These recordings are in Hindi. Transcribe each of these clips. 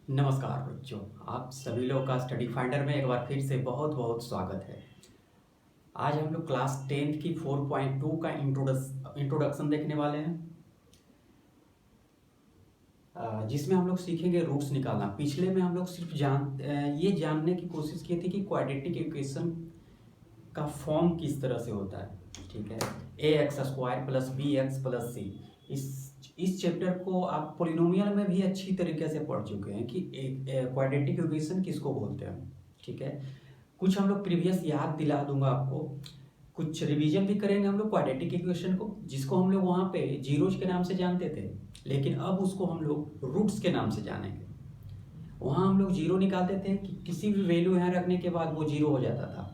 नमस्कार बच्चों, आप सभी लोग का स्टडी फाइंडर में एक बार फिर से बहुत बहुत स्वागत है। आज हम लोग क्लास 10th की 4.2 का इंट्रोडक्शन देखने वाले हैं, जिसमें हम लोग सीखेंगे रूट्स निकालना। पिछले में हम लोग सिर्फ ये जानने की कोशिश की थी कि क्वाड्रेटिक इक्वेशन का फॉर्म किस तरह से होता है। ठीक है, ax² प्लस bx+c। इस चैप्टर को आप पोलिनोमियल में भी अच्छी तरीके से पढ़ चुके हैं कि क्वाड्रेटिक इक्वेशन किसको बोलते हैं। ठीक है, कुछ हम लोग प्रीवियस याद दिला दूंगा आपको, कुछ रिवीजन भी करेंगे हम लोग क्वाड्रेटिक इक्वेशन को, जिसको हम लोग वहाँ पे जीरोज के नाम से जानते थे, लेकिन अब उसको हम लोग रूट्स के नाम से जानेंगे। वहाँ हम लोग जीरो निकालते थे कि किसी भी वैल्यू यहाँ रखने के बाद वो जीरो हो जाता था।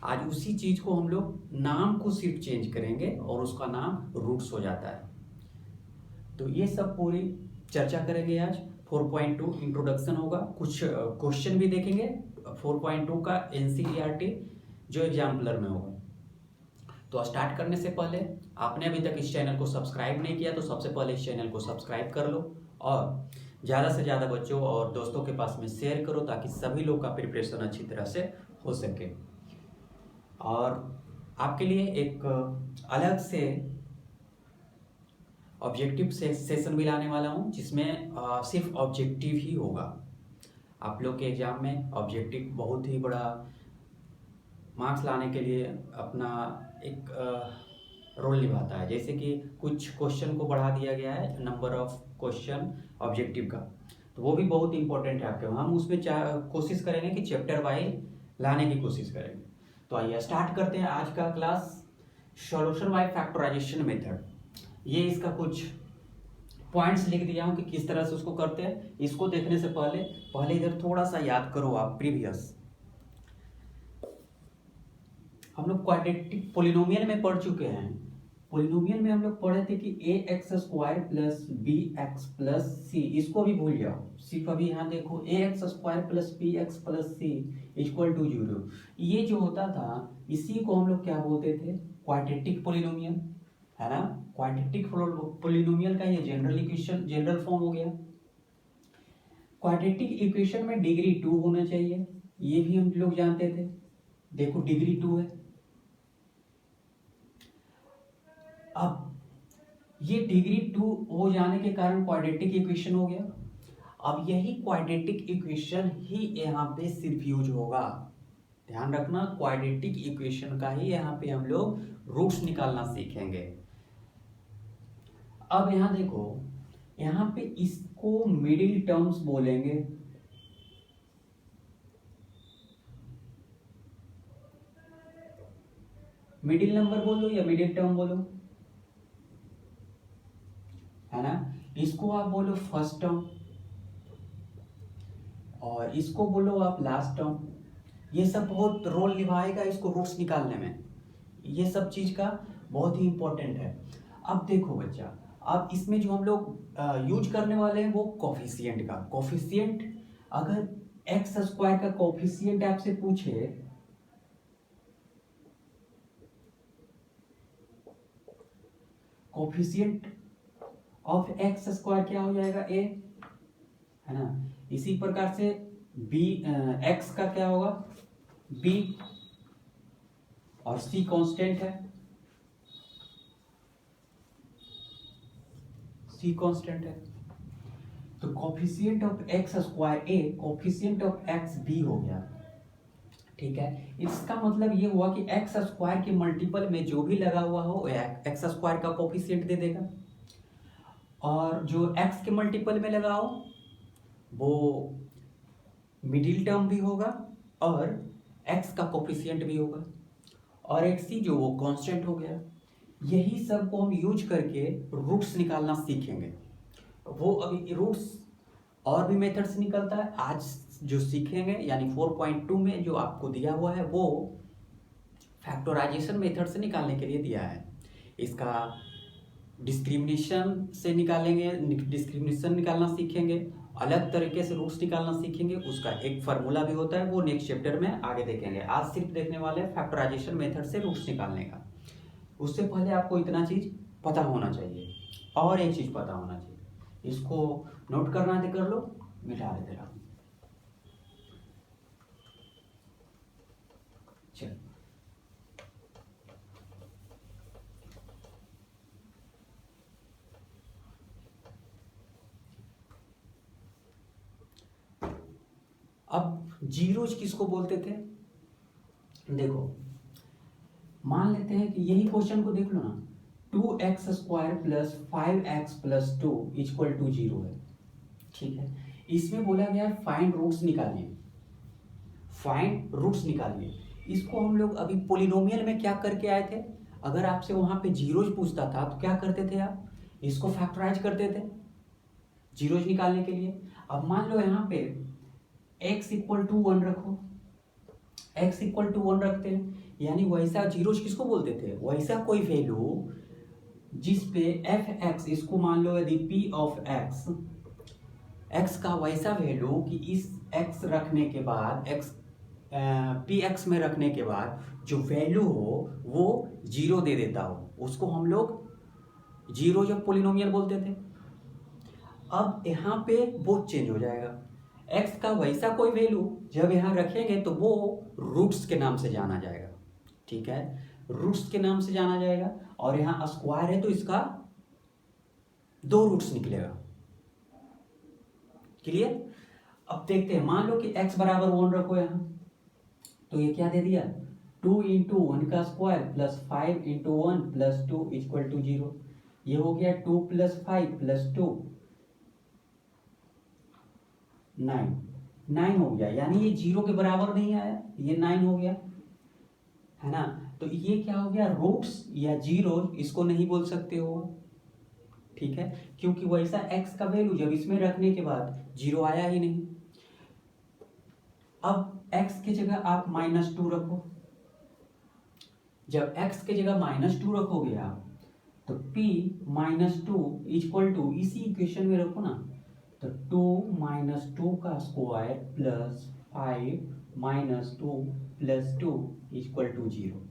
आज उसी चीज को हम लोग नाम को सिर्फ चेंज करेंगे और उसका नाम रूट्स हो जाता है। तो ये सब पूरी चर्चा करेंगे आज। 4.2 इंट्रोडक्शन होगा, कुछ क्वेश्चन भी देखेंगे 4.2 का एनसीईआरटी जो एग्जाम्पलर में होगा। तो स्टार्ट करने से पहले आपने अभी तक इस चैनल को सब्सक्राइब नहीं किया तो सबसे पहले इस चैनल को सब्सक्राइब कर लो और ज़्यादा से ज़्यादा बच्चों और दोस्तों के पास में शेयर करो ताकि सभी लोग का प्रिपरेशन अच्छी तरह से हो सके। और आपके लिए एक अलग से ऑब्जेक्टिव सेशन भी लाने वाला हूँ, जिसमें सिर्फ ऑब्जेक्टिव ही होगा। आप लोग के एग्जाम में ऑब्जेक्टिव बहुत ही बड़ा मार्क्स लाने के लिए अपना एक रोल निभाता है। जैसे कि कुछ क्वेश्चन को बढ़ा दिया गया है नंबर ऑफ क्वेश्चन ऑब्जेक्टिव का, तो वो भी बहुत इंपॉर्टेंट है आपके। हम उसमें कोशिश करेंगे कि चैप्टर वाइज लाने की कोशिश करेंगे। तो आइए स्टार्ट करते हैं आज का class. Solution by factorisation method, ये इसका कुछ पॉइंट्स लिख दिया हूँ कि किस तरह से उसको करते हैं। इसको देखने से पहले इधर थोड़ा सा याद करो आप प्रीवियस। हम लोग क्वाड्रेटिक पोलिनोमियल में पढ़ चुके हैं। पोलिनोमियल में हम लोग पढ़े थे कि ax² प्लस bx+c, इसको भी भूल जाओ, सिर्फ अभी यहाँ देखो ax² plus bx+c equal to 0। ये जो होता था इसी को हम लोग क्या बोलते थे, क्वाड्रेटिक पोलिनोमियल, है ना। क्वाड्रेटिक पोलिनोमियल का ये जनरल इक्वेशन, जनरल फॉर्म हो गया। क्वाड्रेटिक इक्वेशन में डिग्री 2 होना चाहिए, ये भी हम लोग जानते थे। देखो डिग्री 2 है। अब ये डिग्री 2 हो जाने के कारण क्वाड्रेटिक इक्वेशन हो गया। अब यही क्वाड्रेटिक इक्वेशन ही यहाँ पे सिर्फ यूज होगा। ध्यान रखना, क्वाड्रेटिक इक्वेशन का ही यहाँ पे हम लोग रूट्स निकालना सीखेंगे। अब यहाँ देखो, यहाँ पे इसको मिडिल टर्म्स बोलेंगे। मिडिल नंबर बोलो या मिडिल टर्म बोलो, है ना। इसको आप बोलो फर्स्ट टर्म और इसको बोलो आप लास्ट टर्म। ये सब बहुत रोल निभाएगा इसको रूट्स निकालने में, ये सब चीज का बहुत ही इंपॉर्टेंट है। अब देखो बच्चा, अब इसमें जो हम लोग यूज करने वाले हैं वो कोफिशिएंट का। कोफिशिएंट, अगर x² का कोफिशिएंट आपसे पूछे, कोफिशिएंट ऑफ x² क्या हो जाएगा, a, है ना। इसी प्रकार से b, x का क्या होगा, b, और c कांस्टेंट है, c कांस्टेंट है। तो coefficient of x² a, coefficient of x b हो गया। ठीक है, इसका मतलब ये हुआ कि x² के मल्टीपल में जो भी लगा हुआ हो x² का कोफिशिएंट दे देगा, और जो x के मल्टीपल में लगा हो वो मिडिल टर्म भी होगा और x का कोफिशिएंट भी होगा, और एक c जो वो कांस्टेंट हो गया। यही सब को हम यूज करके रूट्स निकालना सीखेंगे। वो अभी रूट्स और भी मेथड से निकलता है, आज जो सीखेंगे यानी 4.2 में जो आपको दिया हुआ है वो फैक्टराइजेशन मेथड से निकालने के लिए दिया है। इसका डिस्क्रिमिनेशन से निकालेंगे, डिस्क्रिमिनेशन निकालना सीखेंगे, अलग तरीके से रूट्स निकालना सीखेंगे। उसका एक फार्मूला भी होता है, वो नेक्स्ट चैप्टर में आगे देखेंगे। आज सिर्फ देखने वाले हैं फैक्टराइजेशन मेथड से रूट्स निकालने का। उससे पहले आपको इतना चीज पता होना चाहिए, और एक चीज पता होना चाहिए, इसको नोट करना है कर लो। मिटा देते रहा। चल अब जीरोज किसको बोलते थे? देखो मान लेते हैं कि यही क्वेश्चन को देख लो ना, 2x² plus 5x plus 2 equal to 0 है, ठीक है। इसमें बोला गया फाइंड रूट्स निकालिए, फाइंड रूट्स निकालिए। इसको हम लोग अभी पोलिनोमियल में क्या करके आए थे? अगर आपसे वहां पे जीरोज पूछता था तो क्या करते थे आप? इसको फैक्टराइज करते थे जीरोज निकालने के लिए। अब मान लो यहाँ पे x इक्वल टू 1 रखो, x इक्वल टू 1 रखते हैं, यानी वैसा जीरोज किसको बोलते थे? वैसा कोई वैल्यू जिस पे f(x), इसको मान लो यदि p ऑफ x का वैसा वैल्यू कि इस x रखने के बाद px में रखने के बाद जो वैल्यू हो वो 0 दे देता हो, उसको हम लोग जीरोज ऑफ पोलिनोमियल बोलते थे। अब यहाँ पे वो चेंज हो जाएगा, x का वैसा कोई वैल्यू जब यहाँ रखेंगे तो वो रूट्स के नाम से जाना जाएगा, ठीक है, रूट्स के नाम से जाना जाएगा। और यहाँ स्क्वायर है तो इसका 2 रूट्स निकलेगा, क्लियर। अब देखते हैं, मान लो कि x बराबर 1 रखो यहाँ, तो ये क्या दे दिया? 2 इंटू 1 का square plus 5 into 1 plus 2 equal to 0। ये हो गया 2 प्लस 5 प्लस 2 9 हो गया, यानी ये 0 के बराबर नहीं आया, ये 9 हो गया, है ना। तो ये क्या हो गया? रूट्स या जीरो इसको नहीं बोल सकते हो, ठीक है, क्योंकि वैसा x का वैल्यू जब इसमें रखने के बाद 0 आया ही नहीं। अब x की जगह आप -2 रखो, जब x की जगह -2 रखोगे आप तो p -2 इक्वल टू इसी इक्वेशन में रखो ना, तो 2 - 2 का square plus 5 - 2 plus 2 equal to 0।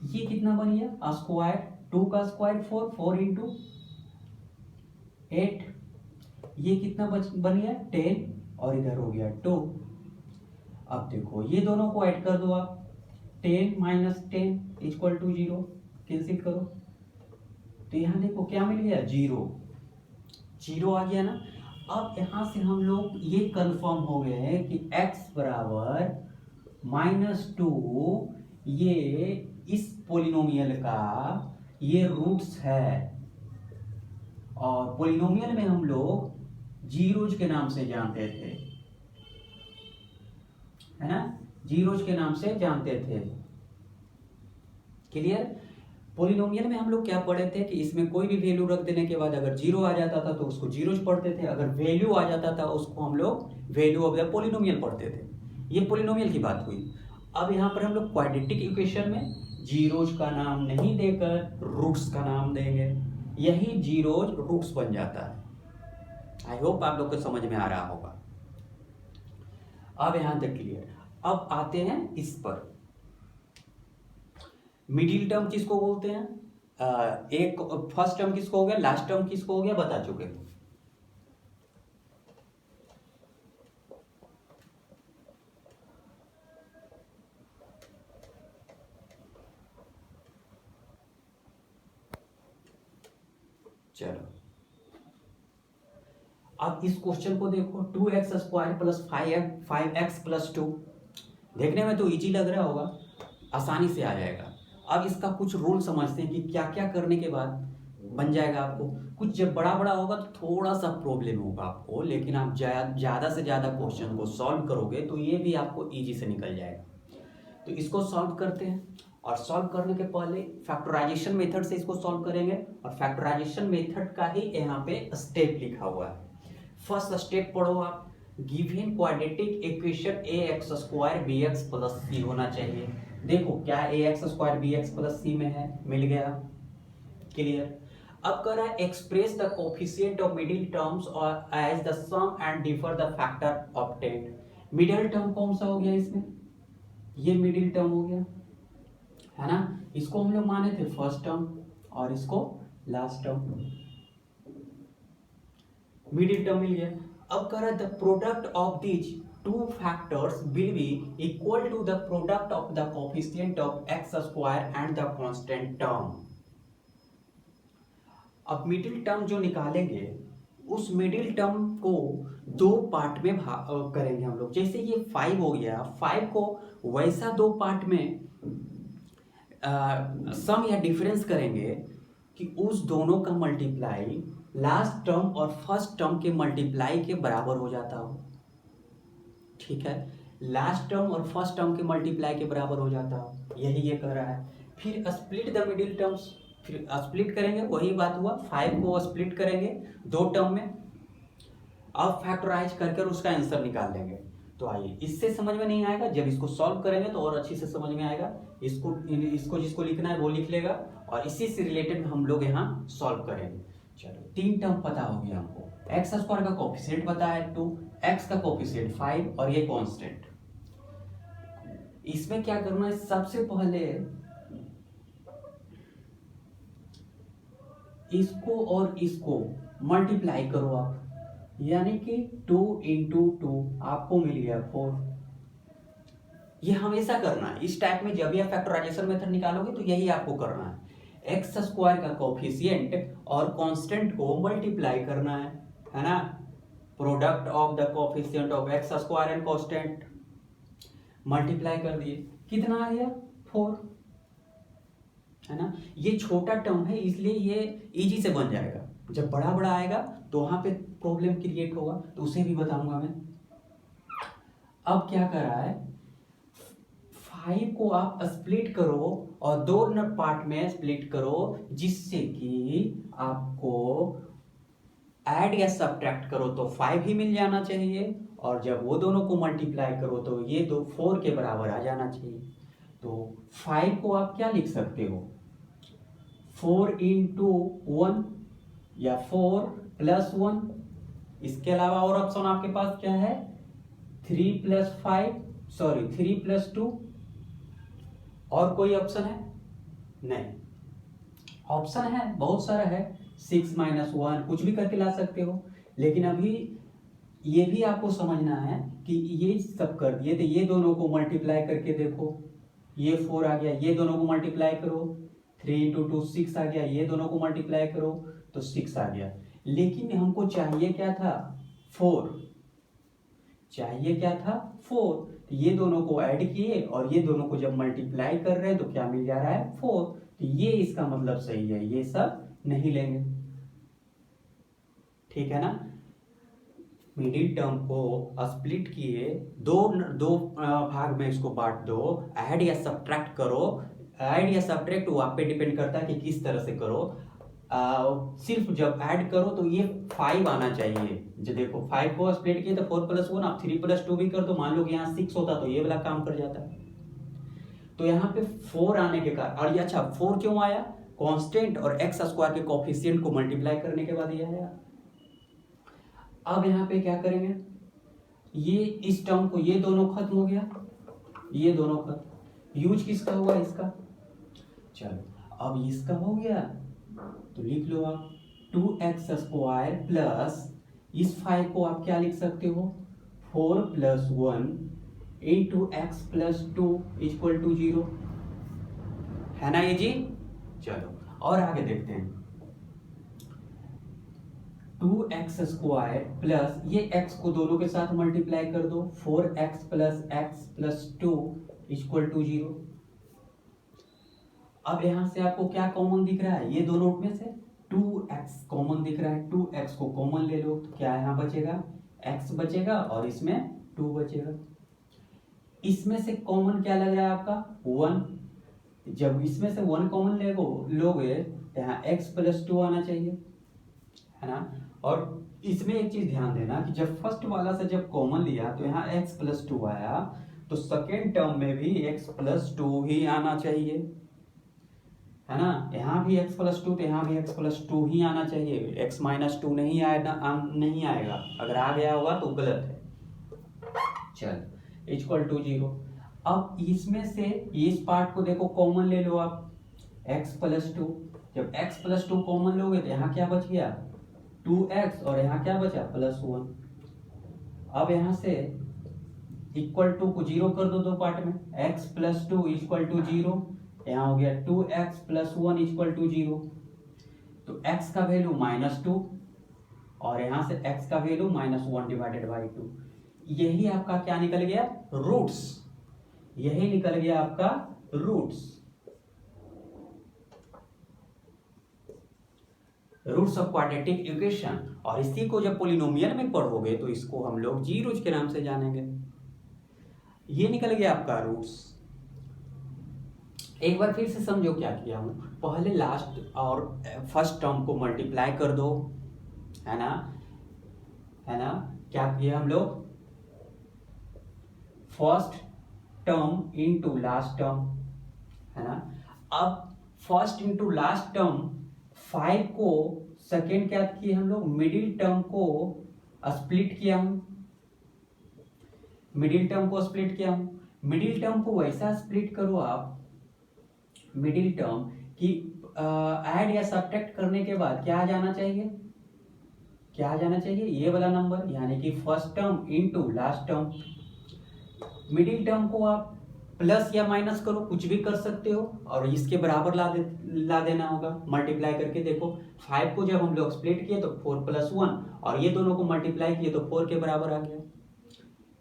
ये कितना बन गया? स्क्वायर 2 का स्क्वायर 4 इंटू 8, ये कितना बन गया? 10, और इधर हो गया 2। अब देखो ये दोनों को ऐड कर दो आप, 10 - 10 इक्वल टू 0, कैंसिल करो, तो यहाँ देखो क्या मिल गया? 0 आ गया ना। अब यहां से हम लोग ये कंफर्म हो गए हैं कि x बराबर -2 ये इस पोलिनोमियल का ये रूट्स है, और पोलिनोमियल में हम लोग जीरोज के नाम से जानते थे, है ना, जीरोज के नाम से जानते थे, क्लियर। पोलिनोमियल में हम लोग क्या पढ़े थे कि इसमें कोई भी वैल्यू रख देने के बाद अगर 0 आ जाता था तो उसको जीरोज पढ़ते थे, अगर वैल्यू आ जाता था उसको हम लोग वैल्यू ऑफ द पोलिनोमियल पढ़ते थे। ये पोलिनोमियल की बात हुई। अब यहाँ पर हम लोग क्वाड्रेटिक इक्वेशन में जीरोज का नाम नहीं देकर रूट्स का नाम देंगे, यही जीरोज रूट्स बन जाता है। आई होप आप लोग को समझ में आ रहा होगा। अब यहां तक क्लियर। अब आते हैं इस पर, मिडिल टर्म किसको बोलते हैं? एक फर्स्ट टर्म किसको हो गया, लास्ट टर्म किसको हो गया, बता चुके हैं। चलो अब इस क्वेश्चन को देखो, 2x² प्लस 5x प्लस 2, देखने में तो इजी लग रहा होगा, आसानी से आ जाएगा। अब इसका कुछ रूल समझते हैं कि क्या क्या करने के बाद बन जाएगा आपको। कुछ जब बड़ा बड़ा होगा तो थोड़ा सा प्रॉब्लम होगा आपको, लेकिन आप ज़्यादा से ज़्यादा क्वेश्चन को सॉल्व करोगे तो ये भी आपको इजी से निकल जाएगा। तो इसको सॉल्व करते हैं, और सॉल्व करने के पहले फैक्टराइजेशन मेथड से इसको सॉल्व करेंगे, और फैक्टराइजेशन मेथड का ही यहाँ पे स्टेप लिखा हुआ है। फर्स्ट स्टेप पढ़ो आप, given quadratic equation ax² bx plus c होना चाहिए। देखो क्या ax² bx प्लस c में है, मिल गया, क्लियर। अब कह रहा है express the coefficient of middle terms और as the sum and differ the factor obtained. Middle term कौन सा हो गया इसमें? ये मिडिल टर्म हो गया, है ना। इसको हम लोग माने थे फर्स्ट टर्म और इसको लास्ट टर्म। मिडिल टर्म मिल गया। अब कह रहा है the product of these two factors will be equal to the product of the coefficient of x square and the constant term. अब मिडिल टर्म जो निकालेंगे उस मिडिल टर्म को दो पार्ट में करेंगे हम लोग। जैसे ये 5 हो गया, 5 को वैसा दो पार्ट में सम या डिफरेंस करेंगे कि उस दोनों का मल्टीप्लाई लास्ट टर्म और फर्स्ट टर्म के मल्टीप्लाई के बराबर हो जाता हो। ठीक है, लास्ट टर्म और फर्स्ट टर्म के मल्टीप्लाई के बराबर हो जाता हो, यही ये कह रहा है। फिर स्प्लिट द मिडिल टर्म्स, फिर स्प्लिट करेंगे, वही बात हुआ, 5 को स्प्लिट करेंगे दो टर्म में, अब फैक्टराइज करके उसका आंसर निकाल लेंगे। तो आइए, इससे समझ में नहीं आएगा, जब इसको सॉल्व करेंगे तो और अच्छी से समझ में आएगा। इसको जिसको लिखना है वो लिख लेगा और इसी से रिलेटेड हम लोग यहाँ सॉल्व करेंगे। चलो, 3 टर्म पता हो गया हमको। एक्स स्क्वायर का कोफिशिएंट पता है 2, एक्स का कोफिशिएंट 5 और ये कांस्टेंट। इसमें क्या करना है, सबसे पहले इसको और इसको मल्टीप्लाई करो आप, यानी कि 2 × 2 आपको मिल गया 4। ये हमेशा करना है इस टाइप में, जब भी आप फैक्टराइजेशन मेथड निकालोगे तो यही आपको करना है। एक्स स्क्वायर का कोफिशिएंट और कांस्टेंट को मल्टीप्लाई करना है ना। Product of the coefficient of x square and constant, multiply कर दिए, कितना आ गया 4, है ना। ये छोटा टर्म है इसलिए ये इजी से बन जाएगा, जब बड़ा बड़ा आएगा तो वहां पे प्रॉब्लम क्रिएट होगा, तो उसे भी बताऊंगा मैं। अब क्या कर रहा है, 5 को आप स्प्लिट करो और दो पार्ट में स्प्लिट करो, जिससे कि आपको ऐड या सब्ट्रैक्ट करो तो 5 ही मिल जाना चाहिए, और जब वो दोनों को मल्टीप्लाई करो तो ये 4 के बराबर आ जाना चाहिए। तो 5 को आप क्या लिख सकते हो, 4 × 1 या 4 + 1। इसके अलावा और ऑप्शन आपके पास क्या है, 3 + 2। और कोई ऑप्शन है? नहीं, ऑप्शन है बहुत सारा है, 6 - 1 कुछ भी करके ला सकते हो। लेकिन अभी ये भी आपको समझना है कि ये सब कर दिए तो ये दोनों को मल्टीप्लाई करके देखो, ये 4 आ गया, ये दोनों को मल्टीप्लाई करो, 3 × 2 6 आ गया, ये दोनों को मल्टीप्लाई करो तो 6 आ गया। लेकिन हमको चाहिए क्या था, 4 चाहिए क्या था, 4। तो ये दोनों को ऐड किए और ये दोनों को जब मल्टीप्लाई कर रहे हैं तो क्या मिल जा रहा है, 4। तो ये इसका मतलब सही है, ये सब नहीं लेंगे, ठीक है ना। मिडिल टर्म को स्प्लिट किए, दो भाग में इसको बांट दो, ऐड या सब्ट्रैक्ट करो। ऐड या सब्ट्रैक्ट वो आप पे डिपेंड करता है कि किस तरह से करो। सिर्फ जब ऐड करो तो ये 5 आना चाहिए। जो देखो 5 को स्प्लिट किए तो 4 + 1, आप 3 + 2 भी कर दो, मान लो कि यहाँ 6 होता तो ये वाला काम कर जाता। तो यहाँ पे 4 आने के कारण, और ये अच्छा 4 क्यों आया, कांस्टेंट और एक्स स्क्वायर के कोफिशिएंट को मल्टीप्लाई करने के बाद ये आया। अब यहाँ पे क्या करेंगे, ये इस टर्म को, ये दोनों खत्म हो गया, ये दोनों खत्म, यूज किसका हुआ, इसका। चलो अब इसका हो गया तो लिख लो आप 2x² प्लस इस 5 को आप क्या लिख सकते हो, 4 + 1 × x + 2 = 0, है ना ये जी। चलो और आगे देखते हैं, 2x² प्लस ये x को दोनों के साथ मल्टीप्लाई कर दो, 4x + x + 2 = 0। अब यहां से आपको क्या कॉमन दिख रहा है, ये दोनों में से 2x कॉमन दिख रहा है, 2x को कॉमन ले लो तो क्या यहाँ बचेगा, x बचेगा और इसमें 2 बचेगा। इसमें से कॉमन क्या लग रहा है आपका, 1। जब इसमें से 1 कॉमन लोगे तो यहाँ x + 2 आना चाहिए, है ना। और इसमें एक चीज ध्यान देना कि जब फर्स्ट वाला से जब कॉमन लिया तो यहाँ x + 2 आया, तो सेकेंड टर्म में भी x + 2 ही आना चाहिए, है ना। यहाँ भी x + 2 तो यहाँ भी x + 2 ही आना चाहिए, x - 2 नहीं आएगा, अगर आ गया होगा तो गलत है। चल = 0। अब इसमें से इस पार्ट को देखो कॉमन ले लो आप, x + 2। जब x + 2 कॉमन लोगे तो यहाँ क्या बच गया, 2x और यहाँ क्या बचा +1। अब यहाँ से इक्वल टू को 0 कर दो दो पार्ट में, x + 2 = 0, यहाँ हो गया 2x + 1 = 0। तो x का वैल्यू -2 और यहाँ से x का वैल्यू -1/2। यही आपका क्या निकल गया, रूट्स। यही निकल गया आपका रूट्स ऑफ क्वाड्रेटिक इक्वेशन। और इसी को जब पोलिनोमियल में पढ़ोगे तो इसको हम लोग जीरोज के नाम से जानेंगे। ये निकल गया आपका रूट्स। एक बार फिर से समझो क्या किया हूं, पहले लास्ट और फर्स्ट टर्म को मल्टीप्लाई कर दो, है ना, क्या किया हम लोग, first term into last term, है ना। अब फर्स्ट इनटू लास्ट टर्म 5 को सेकेंड क्या किए हम लोग, मिडिल टर्म को स्प्लिट किया हूं, मिडिल टर्म को वैसा स्प्लिट करो आप, मिडिल टर्म की ऐड या सब्ट्रैक्ट करने के बाद क्या आ जाना चाहिए, ये वाला नंबर, यानी कि first term into last term. Middle term को आप प्लस या माइनस करो, कुछ भी कर सकते हो, और इसके बराबर ला देना होगा मल्टीप्लाई करके। देखो 5 को जब हम लोग स्प्लिट किए तो 4 + 1 और ये दोनों को मल्टीप्लाई किए तो 4 के बराबर आ गया।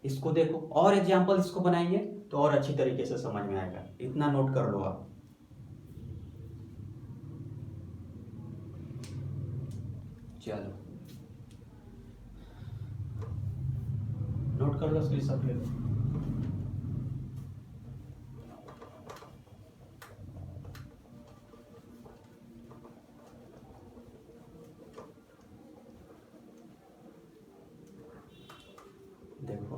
इसको देखो और एग्जाम्पल इसको बनाइए तो और अच्छी तरीके से समझ में आएगा। इतना नोट कर लो आप। चलो नोट कर लो, इसलिए सब ले लो। देखो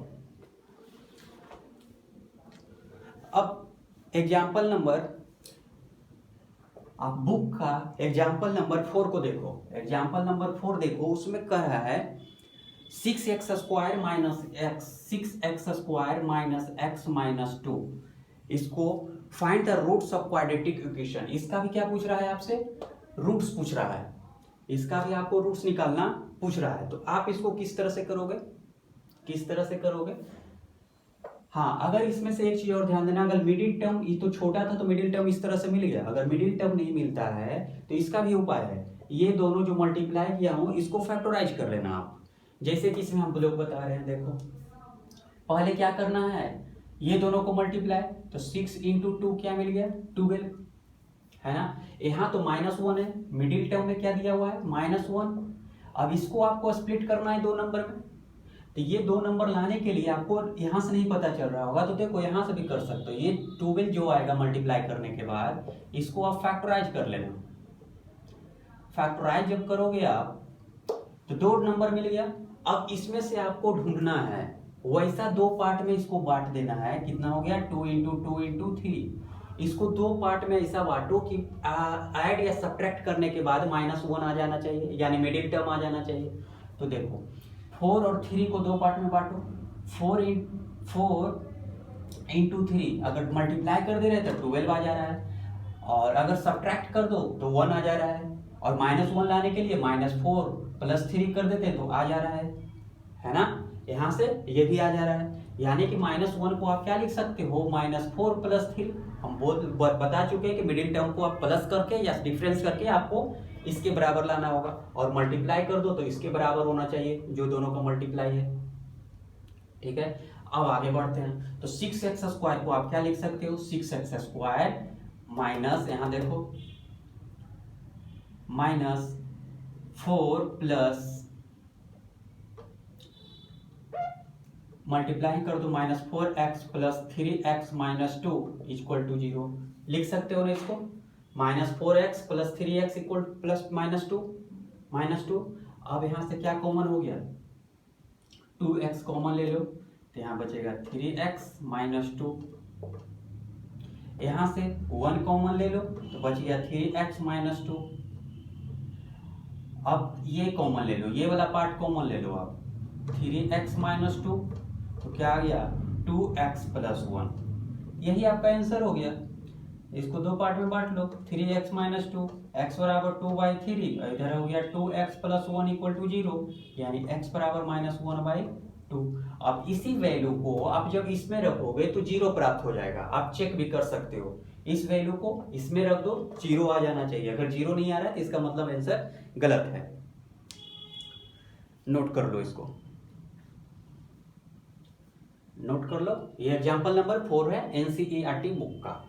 अब एग्जाम्पल नंबर, आप बुक का एग्जाम्पल नंबर 4 को देखो। एग्जाम्पल नंबर 4 देखो, उसमें कह रहा है 6x² - x - 2। इसको find the roots of quadratic equation. इसका भी क्या पूछ रहा है आपसे, रूट्स पूछ रहा है, इसका भी आपको रूट्स निकालना पूछ रहा है। तो आप इसको किस तरह से करोगे, हाँ, अगर इसमें से एक चीज और ध्यान देना, अगर मिडिल टर्म, ये तो छोटा था तो मिडिल टर्म इस तरह से मिल गया। अगर मिडिल टर्म नहीं मिलता है तो इसका भी उपाय है, ये दोनों जो मल्टीप्लाई किया हूं इसको फैक्टराइज कर लेना आप। जैसे कि इसमें हम लोग बता रहे हैं, देखो पहले क्या करना है, ये दोनों को मल्टीप्लाई, तो 6 × 2 क्या मिल गया, 12, है ना। यहाँ तो -1 है, मिडिल टर्म में क्या दिया हुआ है, -1। अब इसको आपको स्प्लिट करना है 2 नंबर में, तो ये 2 नंबर लाने के लिए आपको यहाँ से नहीं पता चल रहा होगा तो देखो यहाँ से भी कर सकते हो। ये 12 जो आएगा मल्टीप्लाई करने के बाद, इसको आप फैक्टराइज कर लेना। फैक्टराइज जब करोगे आप तो 2 नंबर मिल गया। अब इसमें से आपको ढूंढना है, वैसा 2 पार्ट में इसको बांट देना है। कितना हो गया, 2 × 2 × 3। इसको 2 पार्ट में ऐसा बांटो कि ऐड या सब्ट्रैक्ट करने के बाद -1 आ जाना चाहिए, यानी मिडिल टर्म आ जाना चाहिए। तो देखो 4 और 3 को 2 पार्ट में बांटो, 4 × 3, अगर मल्टीप्लाई कर दे रहे तो 12 आ जा रहा है, और अगर सब्ट्रैक्ट कर दो तो 1 आ जा रहा है, और -1 लाने के लिए -4 + 3 कर देते तो आ जा रहा है ना। यहाँ से ये भी आ जा रहा है, यानी कि -1 को आप क्या लिख सकते हो, -4 + 3। हम बता चुके हैं कि मिडिल टर्म को आप प्लस करके या डिफरेंस करके आपको इसके बराबर लाना होगा, और मल्टीप्लाई कर दो तो इसके बराबर होना चाहिए जो दोनों का मल्टीप्लाई है। ठीक है, अब आगे बढ़ते हैं। तो 6x² को आप क्या लिख सकते हो, 6x² माइनस, यहाँ देखो -4 प्लस, मल्टीप्लाई कर दो, -4x + 3x - 2 = 0। लिख सकते हो ना इसको, -4x + 3x = -2। अब यहाँ से क्या कॉमन हो गया, 2x कॉमन ले लो, तो यहाँ बचेगा 3x - 2। यहाँ से 1 कॉमन ले लो तो बच गया 3x - 2। अब ये कॉमन ले लो, ये वाला पार्ट कॉमन ले लो आप, 3x - 2, तो क्या आ गया, 2x + 1। यही आपका आंसर हो गया। इसको 2 पार्ट में बांट लो, 3x - 2 x बराबर 2/3, इधर हो गया 2x प्लस 1 इक्वल टू 0, यानी x बराबर -1/2। अब इसी वैल्यू को आप जब इसमें रखोगे तो 0 प्राप्त हो जाएगा। आप चेक भी कर सकते हो, इस वैल्यू को इसमें रख दो, 0 आ जाना चाहिए। अगर 0 नहीं आ रहा है तो इसका मतलब आंसर गलत है। नोट कर लो इसको, नोट कर लो। ये एग्जांपल नंबर 4 है एनसीईआरटी बुक का।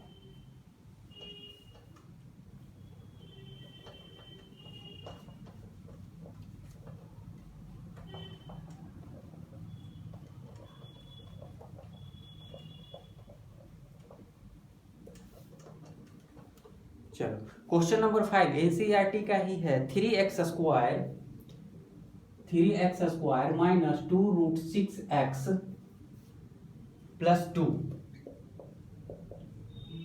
चलो क्वेश्चन नंबर 5 एनसीईआरटी का ही है। 3x square minus 2√6x plus 2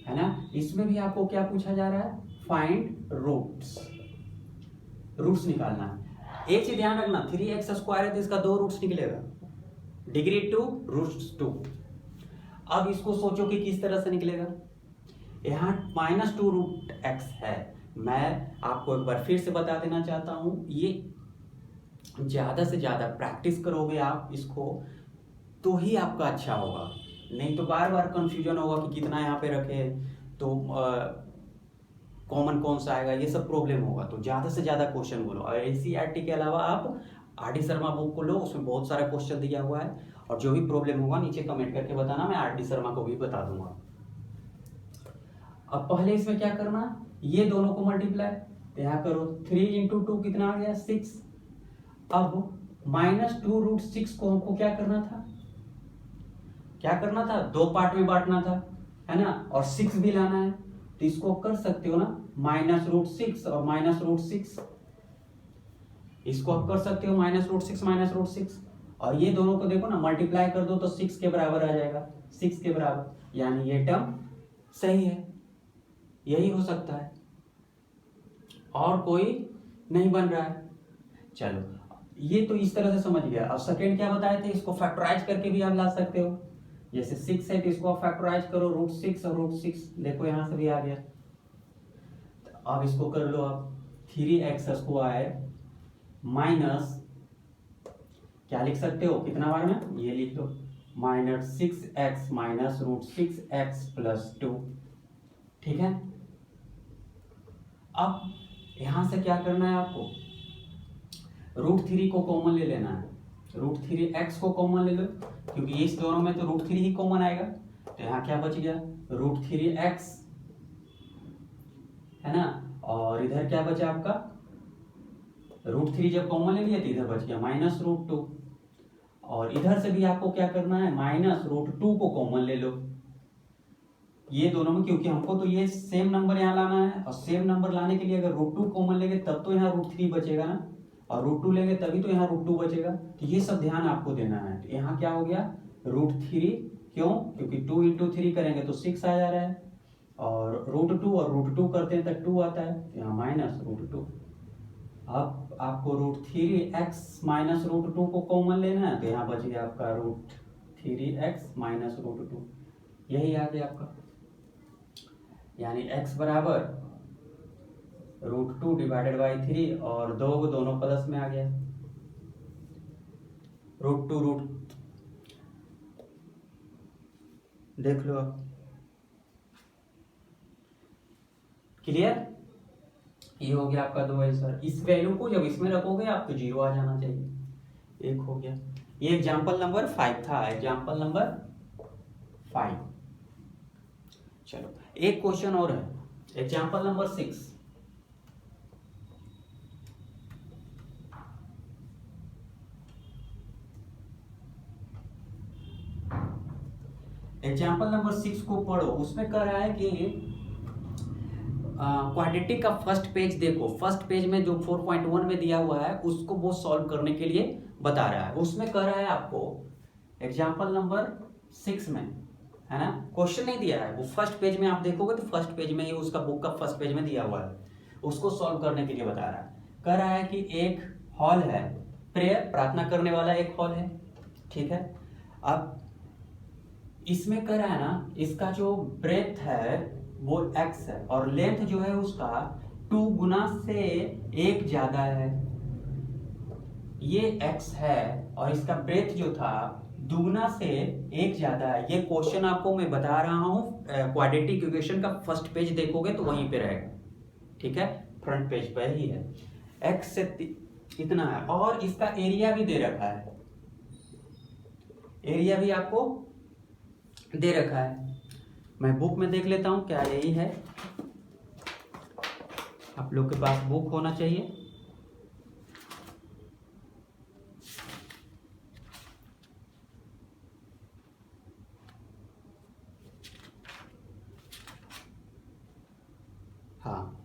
है ना। इसमें भी आपको क्या पूछा जा रहा है, फाइंड रूट्स निकालना है। एक चीज ध्यान रखना, 3x स्क्वायर है तो इसका 2 रूट्स निकलेगा, डिग्री 2 रूट्स 2। अब इसको सोचो कि किस तरह से निकलेगा। यहाँ -2√x है। मैं आपको एक बार फिर से बता देना चाहता हूं, ये ज्यादा से ज्यादा प्रैक्टिस करोगे आप इसको तो ही आपका अच्छा होगा, नहीं तो बार बार कंफ्यूजन होगा कि कितना यहाँ पे रखे, तो कॉमन कौन सा आएगा, ये सब प्रॉब्लम होगा। तो ज्यादा से ज्यादा क्वेश्चन बोलो। और एनसीईआरटी के अलावा आप आर.डी. शर्मा बुक को लो, उसमें बहुत सारा क्वेश्चन दिया हुआ है। और जो भी प्रॉब्लम होगा नीचे कमेंट करके बताना, मैं आर.डी. शर्मा को भी बता दूंगा। अब पहले इसमें क्या करना, ये दोनों को मल्टीप्लाई, तो यहाँ करो 3 × 2 कितना आ गया 6। अब -2√6 को हमको क्या करना था, दो पार्ट में बांटना था, है ना। और 6 भी लाना है, तो इसको कर सकते हो ना, -√6 और -√6, इसको आप कर सकते हो -√6 और ये दोनों को देखो ना, मल्टीप्लाई कर दो तो 6 के बराबर आ जाएगा, 6 के बराबर, यानी ये टर्म सही है, यही हो सकता है, और कोई नहीं बन रहा है। चलो ये तो इस तरह से समझ गया। अब सेकेंड क्या बताए थे, इसको फैक्टराइज करके भी आप ला सकते हो। जैसे 6 है तो इसको आप फैक्टराइज करो, √6 और √6, देखो यहां से भी आ गया। अब इसको कर लो आप, 3x स्क्वायर माइनस, क्या लिख सकते हो कितना बार में, ये लिख लो, -6x माइनस √6x प्लस 2, ठीक है। अब यहां से क्या करना है आपको, √3 को कॉमन ले लेना है, √3x को कॉमन ले लो, क्योंकि इस दोनों में तो √3 ही कॉमन आएगा। तो यहाँ क्या बच गया, √3x, है ना। और इधर क्या बचा आपका, √3 जब कॉमन ले लिया तो इधर बच गया -√2। और इधर से भी आपको क्या करना है, -√2 को कॉमन ले लो ये दोनों में, क्योंकि हमको तो ये सेम नंबर यहाँ लाना है, और सेम नंबर लाने के लिए अगर √2 कॉमन लेंगे तब तो यहाँ √3 बचेगा ना, और √2 लेंगे तभी तो यहाँ √2 बचेगा। तो ये सब ध्यान आपको देना है। तो यहाँ क्या हो गया, √3, क्यों, क्योंकि 2 × 3 करेंगे तो 6 आ जा रहा है, और √2 और √2 करते हैं तक 2 आता है, यहाँ -√2। अब आपको √3x माइनस √2 को कॉमन लेना है, तो यहाँ बच गया आपका √3x माइनस √2, यही आ गया आपका, यानी x बराबर √2 / 3, और दोनों प्लस में आ गया, √2 देख लो आप, क्लियर। ये हो गया आपका 2 आंसर। इस वैल्यू को जब इसमें रखोगे आप तो 0 आ जाना चाहिए, एक हो गया। ये एग्जाम्पल नंबर 5 था, एग्जाम्पल नंबर 5। चलो एक क्वेश्चन और है, एग्जाम्पल नंबर 6। एग्जाम्पल नंबर 6 को पढ़ो। उसमें कह रहा है कि क्वाड्रेटिक का फर्स्ट पेज देखो, फर्स्ट पेज में जो 4.1 में दिया हुआ है उसको वो सॉल्व करने के लिए बता रहा है। उसमें कह रहा है आपको एग्जाम्पल नंबर 6 में, है ना, क्वेश्चन नहीं दिया है, वो फर्स्ट पेज में आप देखोगे तो फर्स्ट पेज में ही उसका बुक का फर्स्ट पेज में दिया हुआ है, उसको सॉल्व करने के लिए बता रहा है। कह रहा है कि एक हॉल है, प्रेयर प्रार्थना करने वाला एक हॉल है, ठीक है। अब इसमें कह रहा है ना, इसका जो ब्रेथ है वो x है, और लेंथ जो है उसका 2 गुना से 1 ज्यादा है, ये x है और इसका ब्रेथ जो था दुगना से 1 ज्यादा है। ये क्वेश्चन आपको मैं बता रहा हूँ, क्वाड्रेटिक इक्वेशन का फर्स्ट पेज देखोगे तो वहीं पे रहेगा, ठीक है, फ्रंट पेज पे ही है। x से इतना है और इसका एरिया भी दे रखा है, एरिया भी आपको दे रखा है। मैं बुक में देख लेता हूं क्या यही है, आप लोग के पास बुक होना चाहिए। हाँ,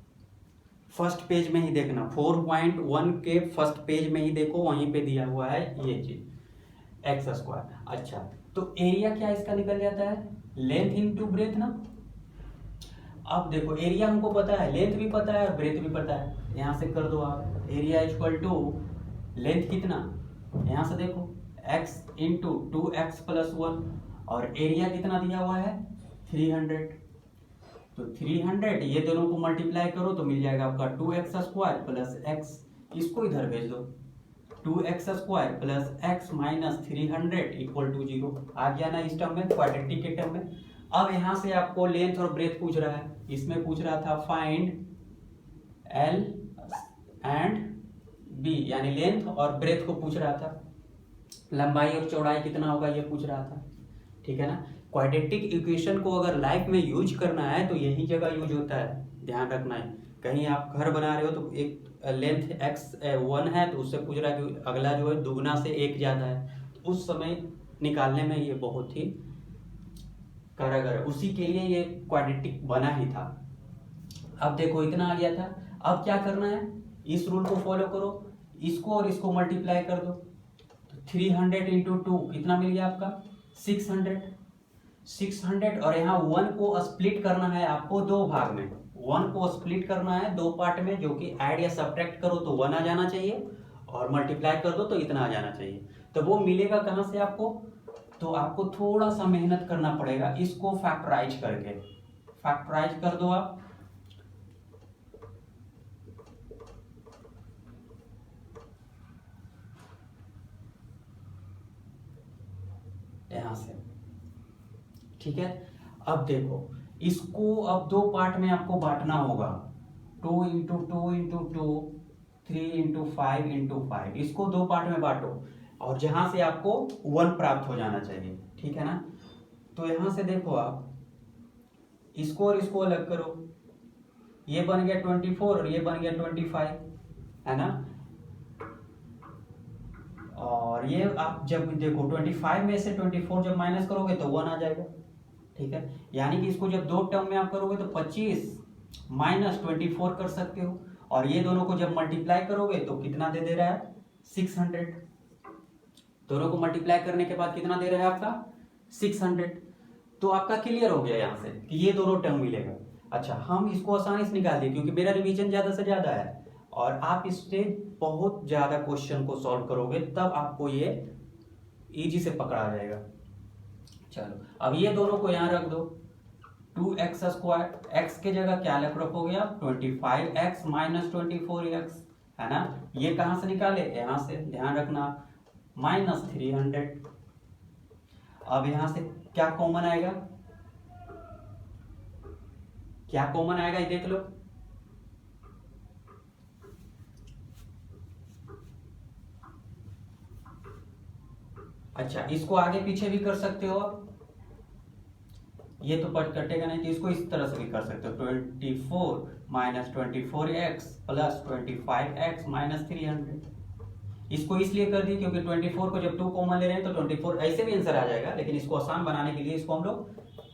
फर्स्ट पेज में ही देखना, 4.1 के फर्स्ट पेज में ही देखो, वहीं पे दिया हुआ है ये चीज एक्स स्क्वायर। अच्छा, तो एरिया क्या इसका निकल जाता है, लेंथ इनटू ब्रेथ ना। अब देखो एरिया हमको पता है, लेंथ भी पता है और ब्रेथ भी पता है, यहां से कर दो आप, एरिया इक्वल टू लेंथ कितना, यहां से देखो x इंटू 2x प्लस 1 और एरिया कितना दिया हुआ है 300, तो 300 ये दोनों को मल्टीप्लाई करो तो मिल जाएगा आपका 2x स्क्वायर प्लस x, इसको इधर भेज दो, 2x square plus x minus 300 equal to 0 आ गया ना इस टर्म में, क्वाड्रेटिक के टर्म में। अब यहां से आपको लेंथ और ब्रेथ पूछ रहा है, इसमें पूछ रहा था फाइंड L एंड B, यानी लेंथ और ब्रेथ को पूछ रहा था, लंबाई और चौड़ाई कितना होगा ये पूछ रहा था, ठीक है ना। क्वाड्रेटिक इक्वेशन को अगर लाइफ में यूज करना है तो यही जगह यूज होता है, ध्यान रखना है। कहीं आप घर बना रहे हो तो एक लेंथ x1 है तो उससे पूछ रहा है कि अगला जो है दुगना से 1 ज्यादा है, तो उस समय निकालने में ये बहुत ही कारगर है, उसी के लिए ये क्वाड्रेटिक बना ही था। अब देखो इतना आ गया था, अब क्या करना है, इस रूल को फॉलो करो, इसको और इसको मल्टीप्लाई कर दो, तो 300 इंटू 2 कितना मिल गया आपका 600 और यहाँ 1 को स्प्लिट करना है आपको दो भाग में, 1 को स्प्लिट करना है दो पार्ट में, जो कि ऐड या सब्ट्रैक्ट करो तो 1 आ जाना चाहिए और मल्टीप्लाई कर दो तो इतना आ जाना चाहिए। तो वो मिलेगा कहाँ से आपको, तो आपको थोड़ा सा मेहनत करना पड़ेगा, इसको फैक्टराइज करके, फैक्टराइज कर दो आप, यहां से, ठीक है। अब देखो इसको अब दो पार्ट में आपको बांटना होगा, 2 इंटू 2 इंटू 2, 3 इंटू 5 इंटू 5, इसको दो पार्ट में बांटो और जहां से आपको 1 प्राप्त हो जाना चाहिए, ठीक है ना। तो यहां से देखो आप इसको और इसको अलग करो, ये बन गया 24 और ये बन गया 25, है ना। और ये आप जब देखो 25 में से 24 जब माइनस करोगे तो 1 आ जाएगा, ठीक है। यानी कि इसको जब दो टर्म में आप करोगे तो 25 माइनस 24 कर सकते हो, और ये दोनों को जब मल्टीप्लाई करोगे तो कितना दे रहा है 600, दोनों को मल्टीप्लाई करने के बाद कितना दे रहा है आपका 600, तो आपका क्लियर हो गया यहाँ से कि ये दोनों टर्म मिलेगा। अच्छा, हम इसको आसानी से निकाल दिए क्योंकि मेरा रिवीजन ज्यादा से ज्यादा है और आप इससे बहुत ज्यादा क्वेश्चन को सॉल्व करोगे तब आपको ये इजी से पकड़ा जाएगा। चलो अब ये दोनों को यहाँ रख दो, 2x स्क्वायर, x के जगह क्या रखोगे आप 25x माइनस 24x, है ना। ये कहां से निकाले, यहां से, ध्यान रखना, माइनस 300। अब यहां से क्या कॉमन आएगा, क्या कॉमन आएगा ये देख लो, अच्छा इसको आगे पीछे भी कर सकते हो आप, ये तो पट कटेगा नहीं, तो इसको इस तरह से भी कर सकते हो, 24 minus 24x plus 25x minus 300। इसको इसलिए कर दी क्योंकि 24 को जब 2 कॉमन ले रहे हैं तो 24 ऐसे भी आंसर आ जाएगा, लेकिन इसको आसान बनाने के लिए इसको हम लोग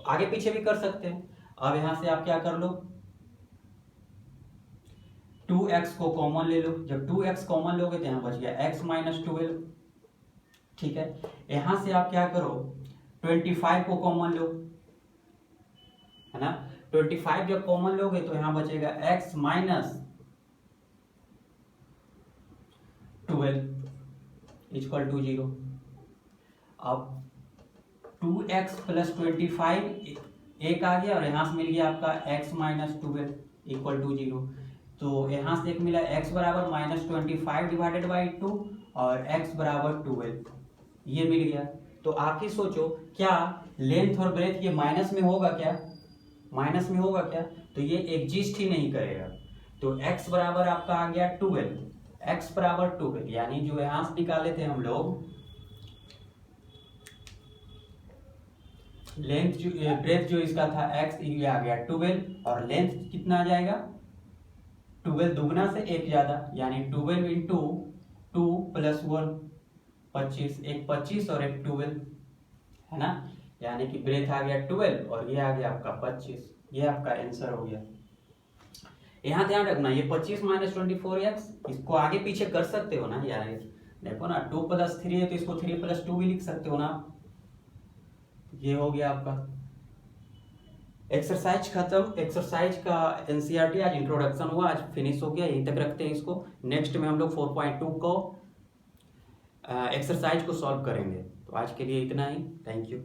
आगे पीछे भी कर सकते हैं। अब यहां से आप क्या कर लो, 2x को कॉमन ले लो, जब 2x कॉमन लोगे तो यहां बच गया x माइनस 12, ठीक है। यहां से आप क्या करो, 25 को कॉमन लो, है ना, 25 जब कॉमन लोगे तो यहां बचेगा x माइनस 12 इक्वल टू 0। अब 2x प्लस 25 एक आ गया और यहां से मिल गया आपका x माइनस 12 इक्वल टू 0। तो यहाँ से एक मिला x बराबर -25 डिवाइडेड बाई 2 और x बराबर 12, ये मिल गया। तो आप ही सोचो क्या लेंथ और ब्रेथ ये माइनस में होगा क्या, माइनस में होगा क्या, तो ये एग्जिस्ट ही नहीं करेगा। तो x बराबर आपका आ गया 12, x बराबर 12, यानी जो यहाँ से निकाले थे हम लोग लेंथ जो ब्रेथ जो इसका था x, ये आ गया 12 और लेंथ कितना आ जाएगा 12 दुगना से एक ज्यादा, यानी 12 इंटू 2 + 1 25, एक 25 और एक 12 है ना, यानी कि ब्रेथ आ गया 12 और ये आ गया आपका 25, ये आपका आंसर हो गया। यहाँ ध्यान रखना ये 25 - 24x इसको आगे पीछे कर सकते हो ना यार, देखो ना 2 + 3 है तो इसको 3 + 2 भी लिख सकते हो ना। ये हो गया आपका एक्सरसाइज खत्म। एक्सरसाइज का एनसीईआरटी आज इंट्रोडक्शन हुआ, आज फिनिश हो गया, यहीं तक रखते हैं इसको। नेक्स्ट में हम लोग 4.2 को एक्सरसाइज को सॉल्व करेंगे। तो आज के लिए इतना ही, थैंक यू।